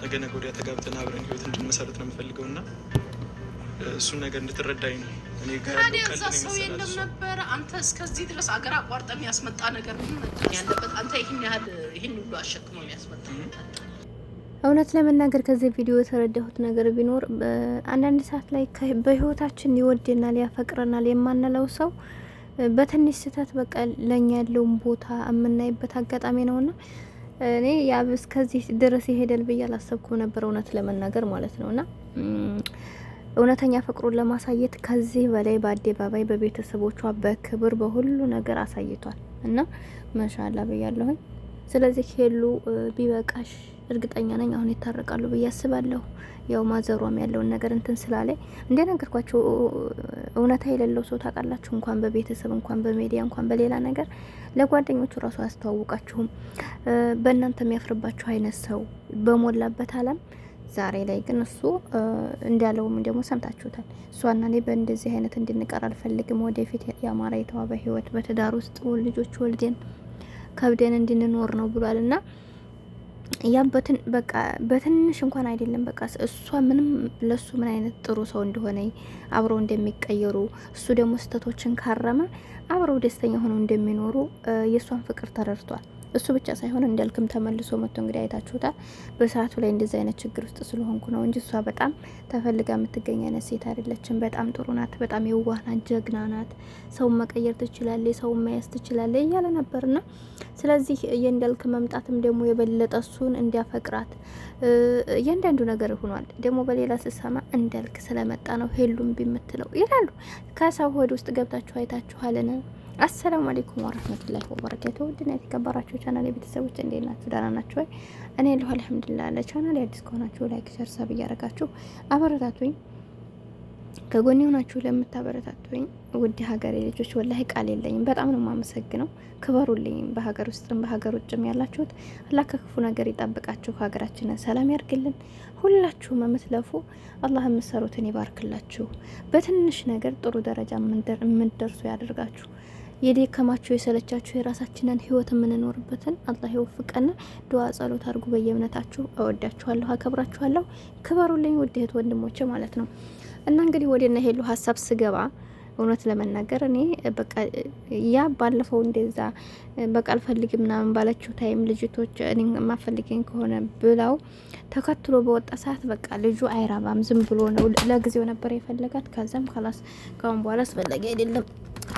ነገ ነገ ወዲያ ተጋብተን አብረን ህይወት እንድንመሰረት ነው የምፈልገውና እሱን ነገር እንድትረዳኝ ነው። እኔ ጋር ያለው ቀልድ ነው ሰው የለም ነበር። አንተ እስከዚህ ድረስ አገር አቋርጠ የሚያስመጣ ነገር ምን መጣ ያለበት? አንተ ይህን ሁሉ አሸክሞ የሚያስመጣ እውነት ለመናገር ከዚህ ቪዲዮ የተረዳሁት ነገር ቢኖር አንዳንድ ሰዓት ላይ በህይወታችን ይወደናል ያፈቅረናል የማንለው ሰው በትንሽ ስህተት በቃ ለኛ ያለውን ቦታ የምናይበት አጋጣሚ ነውና እኔ ያብ እስከዚህ ድረስ ይሄዳል ብዬ አላሰብኩም ነበር እውነት ለመናገር ማለት ነውና እውነተኛ ፍቅሩን ለማሳየት ከዚህ በላይ በአደባባይ በቤተሰቦቿ በክብር በሁሉ ነገር አሳይቷል እና ማሻአላ ብያለሁኝ። ስለዚህ ሄሉ ቢበቃሽ እርግጠኛ ነኝ አሁን ይታረቃሉ ብዬ አስባለሁ። ያው ማዘሯም ያለውን ነገር እንትን ስላለ እንደነገርኳችሁ እውነታ የሌለው ሰው ታውቃላችሁ፣ እንኳን በቤተሰብ እንኳን በሚዲያ እንኳን በሌላ ነገር ለጓደኞቹ ራሱ አያስተዋውቃችሁም። በእናንተ የሚያፍርባችሁ አይነት ሰው በሞላበት ዓለም ዛሬ ላይ ግን እሱ እንዳለውም ደግሞ ሰምታችሁታል። እሷና እኔ በእንደዚህ አይነት እንድንቀር አልፈልግም። ወደፊት ያማረ የተዋበ ህይወት በትዳር ውስጥ ልጆች ወልደን ከብደን እንድንኖር ነው ብሏልና ያ በቃ በትንሽ እንኳን አይደለም በቃ እሷ ምንም ለሱ ምን አይነት ጥሩ ሰው እንደሆነ አብረው እንደሚቀየሩ እሱ ደግሞ ስህተቶችን ካረመ አብረው ደስተኛ ሆነው እንደሚኖሩ የሷን ፍቅር ተረድቷል። እሱ ብቻ ሳይሆን እንዳልክም ተመልሶ መጥቶ እንግዲህ አይታችሁታል። በሰዓቱ ላይ እንደዚህ አይነት ችግር ውስጥ ስለሆንኩ ነው እንጂ እሷ በጣም ተፈልጋ የምትገኝ አይነት ሴት አይደለችም። በጣም ጥሩ ናት፣ በጣም የዋህ ናት፣ ጀግና ናት፣ ሰውን መቀየር ትችላለች፣ ሰውን መያዝ ትችላለች እያለ ነበርና ስለዚህ የእንዳልክ መምጣትም ደግሞ የበለጠ እሱን እንዲያፈቅራት እያንዳንዱ ነገር ሆኗል። ደግሞ በሌላ ስሰማ እንዳልክ ስለመጣ ነው ሄሉም ቢምትለው ይላሉ። ከሰው ሆድ ውስጥ ገብታችሁ አይታችኋልን? አሰላሙ አለይኩም ወራህመቱላሂ ወበረካቱሁ። ውድና የተከበራችሁ ቻናል የቤተሰቦች እንዴት ናችሁ? ደህና ናችሁ ወይ? እኔ ያለሁ አልሐምዱሊላህ። ለቻናል አዲስ ከሆናችሁ ላይክ፣ ሼር፣ ሰብ እያደረጋችሁ አበረታቱኝ። ከጎኔ ሆናችሁ ለምታበረታቱኝ ውድ ሀገሬ ልጆች ወላሂ ቃል የለኝም። በጣም ነው የማመሰግነው። ክበሩልኝ። በሀገር ውስጥም በሀገር ውጭም ያላችሁት አላህ ከክፉ ነገር ይጠብቃችሁ፣ ሀገራችንን ሰላም ያርግልን። ሁላችሁም የምትለፉ አላህ የምትሰሩትን ይባርክላችሁ። በትንሽ ነገር ጥሩ ደረጃ የምንደርሱ ያደርጋችሁ። የደከማችሁ የሰለቻችሁ የራሳችንን ህይወት የምንኖርበትን አላህ ይወፍቀን። ዱዓ ጸሎት አድርጉ በየእምነታችሁ። እወዳችኋለሁ፣ አከብራችኋለሁ። ክበሩልኝ ውድ እህት ወንድሞቼ ማለት ነው። እና እንግዲህ ወደና ሄሉ ሀሳብ ስገባ እውነት ለመናገር እኔ በቃ ያ ባለፈው እንደዛ በቃ አልፈልግም ምናምን ባለችው ታይም ልጅቶች እኔ ማፈልገኝ ከሆነ ብላው ተከትሎ በወጣ ሰዓት በቃ ልጁ አይራባም ዝም ብሎ ነው ለጊዜው ነበር የፈለጋት። ከዛም خلاص ካሁን በኋላ አስፈላጊ አይደለም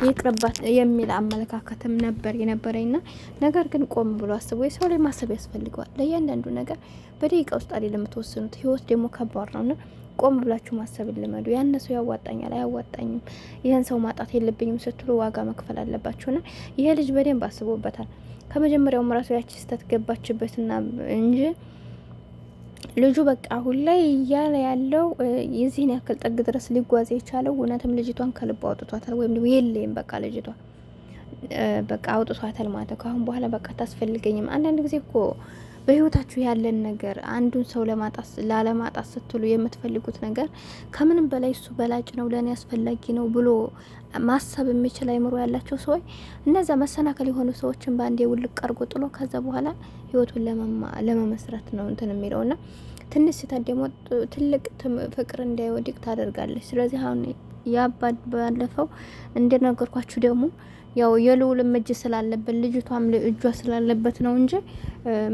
ይቅርባት የሚል አመለካከትም ነበር የነበረኝና ነገር ግን ቆም ብሎ አስቦ የሰው ላይ ማሰብ ያስፈልገዋል። ለእያንዳንዱ ነገር በደቂቃ ውስጥ አይደለም የምትወስኑት። ህይወት ደግሞ ከባድ ነውና ቆም ብላችሁ ማሰብ ልመዱ። ያን ሰው ያዋጣኛል አያዋጣኝም፣ ይሄን ሰው ማጣት የለብኝም ስትሉ ዋጋ መክፈል አለባችሁና ይሄ ልጅ በደንብ አስቦበታል። ከመጀመሪያውም ራሱ ያቺ ስተት ገባችበትና እንጂ ልጁ በቃ አሁን ላይ እያለ ያለው የዚህን ያክል ጠግ ድረስ ሊጓዝ የቻለው እውነትም ልጅቷን ከልብ አውጥቷታል፣ ወይም ደግሞ የለም በቃ ልጅቷ በቃ አውጥቷታል ማለት ነው። ካሁን በኋላ በቃ ታስፈልገኝም። አንዳንድ ጊዜ እኮ በህይወታችሁ ያለን ነገር አንዱን ሰው ላለማጣት ስትሉ የምትፈልጉት ነገር ከምንም በላይ እሱ በላጭ ነው ለኔ አስፈላጊ ነው ብሎ ማሰብ የሚችል አይምሮ ያላቸው ሰዎች እነዛ መሰናከል የሆኑ ሰዎችን ባንዴ ውልቅ አርጎ ጥሎ ከዛ በኋላ ህይወቱን ለመመስረት ነው እንትን የሚለውና ትንሽ ስህተት ደግሞ ትልቅ ፍቅር እንዳይወድቅ ታደርጋለች። ስለዚህ አሁን ያባድ ባለፈው እንደነገርኳችሁ ደግሞ ያው የልውልም እጅ ስላለበት ልጅቷም እጇ ስላለበት ነው እንጂ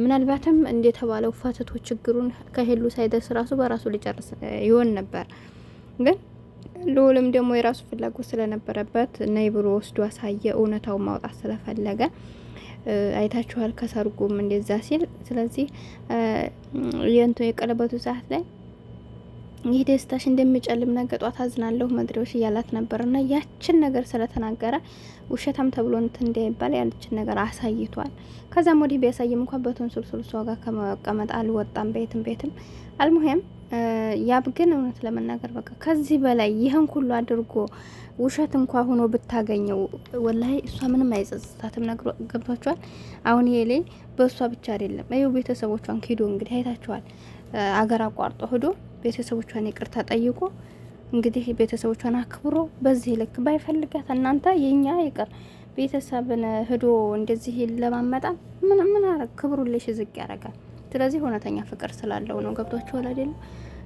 ምናልባትም እንደተባለው ፈትቶ ችግሩን ከሄሉ ሳይደርስ ራሱ በራሱ ሊጨርስ ይሆን ነበር። ግን ልውልም ደግሞ የራሱ ፍላጎት ስለነበረበት ነይ ብሎ ወስዶ አሳየ። እውነታው ማውጣት ስለፈለገ አይታችኋል ከሰርጉም እንደዛ ሲል። ስለዚህ የቀለበቱ ሰዓት ላይ ይህ ደስታሽ እንደሚጨልም ነገጧት አዝናለሁ መድረሽ እያላት ነበርና ያችን ነገር ስለተናገረ ውሸታም ተብሎ እንትን እንዳይባል ያለችን ነገር አሳይቷል። ከዛም ወዲህ ቢያሳይም እንኳን በተንሱልሱል ሰው ጋር ከመቀመጥ አልወጣም ቤትም አልሙሄም ያብ ግን እውነት ለመናገር በቃ ከዚህ በላይ ይህን ሁሉ አድርጎ ውሸት እንኳን ሆኖ ብታገኘው ወላሂ እሷ ምንም አይጸጽታትም። ነግሮ ገብቷቸዋል። አሁን ይሄ ላይ በእሷ ብቻ አይደለም አዩ ቤተሰቦቿን ኪዶ እንግዲህ አይታችኋል። አገር አቋርጦ ሄዶ ቤተሰቦቿን ይቅርታ ጠይቆ እንግዲህ ቤተሰቦቿን አክብሮ በዚህ ልክ ባይፈልጋት እናንተ የኛ ይቅር ቤተሰብን ሄዶ እንደዚህ ለማመጣ ምን አረ ክብሩልሽ ዝቅ ያደርጋል። ስለዚህ እውነተኛ ፍቅር ስላለው ነው። ገብቷችኋል አይደለም?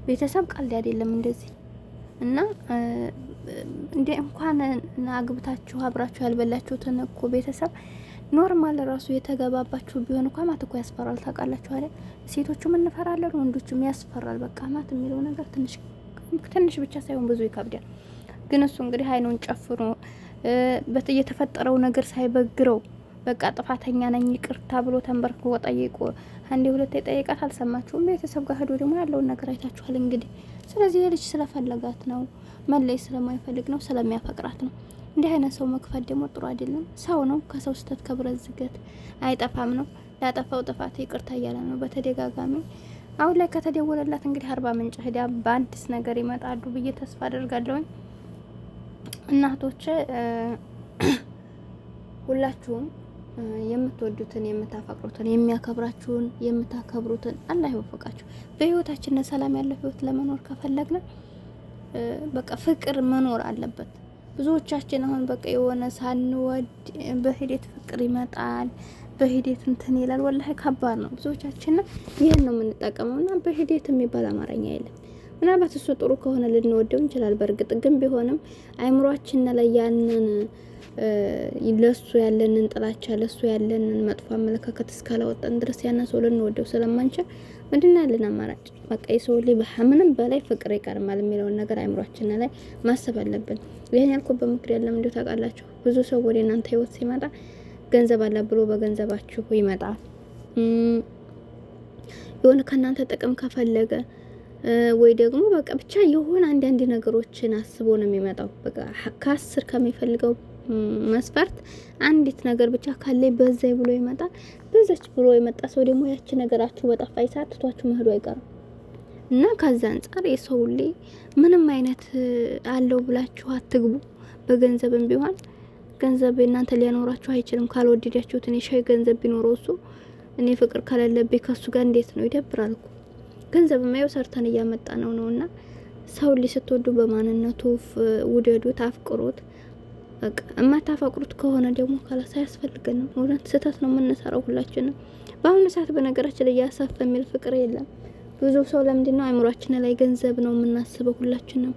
ቤተሰብ ቀልድ አይደለም እንደዚህ እና እንደ እንኳን አግብታችሁ አብራችሁ ያልበላችሁትን እኮ ቤተሰብ ኖርማል ራሱ የተገባባችሁ ቢሆን እኮ አማት እኮ ያስፈራል። ታውቃላችሁ አይደል? ሴቶቹም እንፈራለን፣ ወንዶቹም ያስፈራል። በቃ አማት የሚለው ነገር ትንሽ ብቻ ሳይሆን ብዙ ይከብዳል። ግን እሱ እንግዲህ አይኑን ጨፍኖ የተፈጠረው ነገር ሳይበግረው በቃ ጥፋተኛ ነኝ ይቅርታ ብሎ ተንበርክኮ ጠይቆ አንዴ ሁለቴ ጠይቃት አልሰማችሁም? ቤተሰብ ጋር ሄዶ ደግሞ ያለውን ነገር አይታችኋል እንግዲህ። ስለዚህ የልጅ ስለፈለጋት ነው፣ መለይ ስለማይፈልግ ነው፣ ስለሚያፈቅራት ነው። እንዲህ አይነት ሰው መክፋት ደግሞ ጥሩ አይደለም። ሰው ነው፣ ከሰው ስህተት ከብረት ዝገት አይጠፋም ነው። ላጠፋው ጥፋት ይቅርታ እያለ ነው በተደጋጋሚ። አሁን ላይ ከተደወለላት እንግዲህ 40 ምንጭ ሄዳ በአዲስ ነገር ይመጣሉ ብዬ ተስፋ አደርጋለሁኝ። እናቶች ሁላችሁም የምትወዱትን የምታፈቅሩትን የሚያከብራችሁን የምታከብሩትን አላህ ይወፍቃችሁ። በህይወታችን ሰላም ያለው ህይወት ለመኖር ከፈለግን በቃ ፍቅር መኖር አለበት። ብዙዎቻችን አሁን በቃ የሆነ ሳንወድ በሂደት ፍቅር ይመጣል፣ በሂደት እንትን ይላል። ወላሂ ከባድ ነው። ብዙዎቻችን ይሄን ነው የምንጠቀመውና በሂደት የሚባል አማርኛ የለም። ምናልባት እሱ ጥሩ ከሆነ ልንወደው እንችላል። በእርግጥ ግን ቢሆንም አይምሯችን ላይ ያንን ለሱ ያለንን ጥላቻ ለሱ ያለንን መጥፎ አመለካከት እስካላወጣን ድረስ ያንን ሰው ልንወደው ስለማንችል ምንድን ነው ያለን አማራጭ? በቃ የሰው ልጅ በምንም በላይ ፍቅር ይቀርማል የሚለውን ነገር አይምሯችን ላይ ማሰብ አለብን። ይሄን ያልኩበት ምክር ያለም እንደው ታውቃላችሁ፣ ብዙ ሰው ወደ እናንተ ህይወት ሲመጣ ገንዘብ አለ ብሎ በገንዘባችሁ ይመጣል። የሆነ ከናንተ ጥቅም ከፈለገ ወይ ደግሞ በቃ ብቻ የሆነ አንዳንድ ነገሮችን አስቦ ነው የሚመጣው። በቃ ከ10 ከሚፈልገው መስፈርት አንዲት ነገር ብቻ ካለ በዛይ ብሎ ይመጣል። በዛች ብሎ የመጣ ሰው ደግሞ ያቺ ነገራችሁ በጠፋይ ሰዓት ትቷችሁ መሄዱ አይቀርም እና ከዛ አንፃር የሰው ልጅ ምንም አይነት አለው ብላችሁ አትግቡ። በገንዘብም ቢሆን ገንዘብ እናንተ ሊያኖራችሁ አይችልም። ካልወደዳችሁት እኔ ሻይ ገንዘብ ቢኖረው እሱ እኔ ፍቅር ካለለብኝ ከሱ ጋር እንዴት ነው ይደብራል እኮ። ገንዘብ ማየው ሰርተን እያመጣ ነውና ሰው ልጅ ስትወዱ በማንነቱ ውደዱት፣ አፍቅሩት። በቃ እማታፈቅሩት ከሆነ ደግሞ ካላስ አያስፈልገንም። እውነት ስህተት ነው የምንሰራው ሁላችንም። በአሁኑ ሰዓት በነገራችን ላይ ያሳፈ የሚል ፍቅር የለም። ብዙ ሰው ለምንድነው አይምሯችን ላይ ገንዘብ ነው የምናስበው ሁላችንም።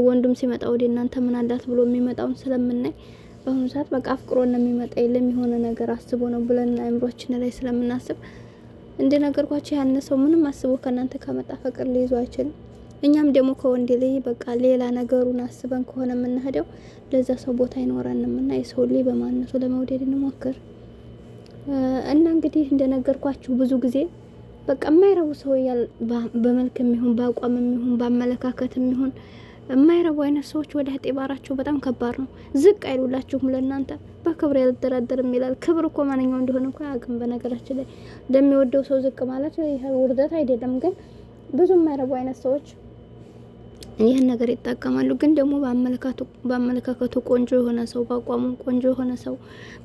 ወንዱም ሲመጣ ወደ እናንተ ምን አላት ብሎ የሚመጣውን ስለምናይ በአሁኑ ሰዓት በቃ አፍቅሮን ነው የሚመጣ፣ የለም የሆነ ነገር አስቦ ነው ብለን አይምሯችን ላይ ስለምናስብ እንደነገርኳችሁ ያን ሰው ምንም አስቦ ከናንተ ከመጣ ፍቅር ሊይዙ አይችልም። እኛም ደግሞ ከወንድ ላይ በቃ ሌላ ነገሩን አስበን ከሆነ የምንሄደው ለዛ ሰው ቦታ አይኖረንም እና የሰው ልጅ በማንነቱ ለመውደድ እንሞክር እና እንግዲህ እንደነገርኳችሁ ብዙ ጊዜ በቃ የማይረቡ ሰው በመልክም ይሁን በአቋምም ይሁን በአመለካከትም ይሁን የማይረቡ አይነት ሰዎች ወደ ጤባራቸው በጣም ከባድ ነው። ዝቅ አይሉላችሁም ለእናንተ በክብር ያልደራደርም ይላል። ክብር እኮ ማንኛው እንደሆነ እኮ አያውቅም። በነገራችን ላይ ለሚወደው ሰው ዝቅ ማለት ይሄ ውርደት አይደለም። ግን ብዙ የማይረቡ አይነት ሰዎች ይህን ነገር ይጠቀማሉ። ግን ደግሞ በአመለካከቱ ቆንጆ የሆነ ሰው፣ በአቋሙ ቆንጆ የሆነ ሰው፣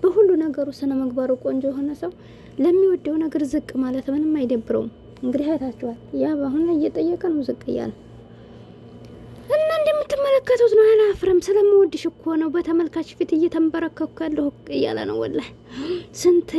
በሁሉ ነገሩ ስነ ምግባሩ ቆንጆ የሆነ ሰው ለሚወደው ነገር ዝቅ ማለት ምንም አይደብረውም። እንግዲህ አይታችኋል። ያ አሁን እየጠየቀ ነው ዝቅ እያለ እና እንደምትመለከቱት ነው። አላፍርም ስለምወድሽ እኮ ነው በተመልካች ፊት እየተንበረከኩ ያለሁ እያለ ነው። ወላሂ ስንት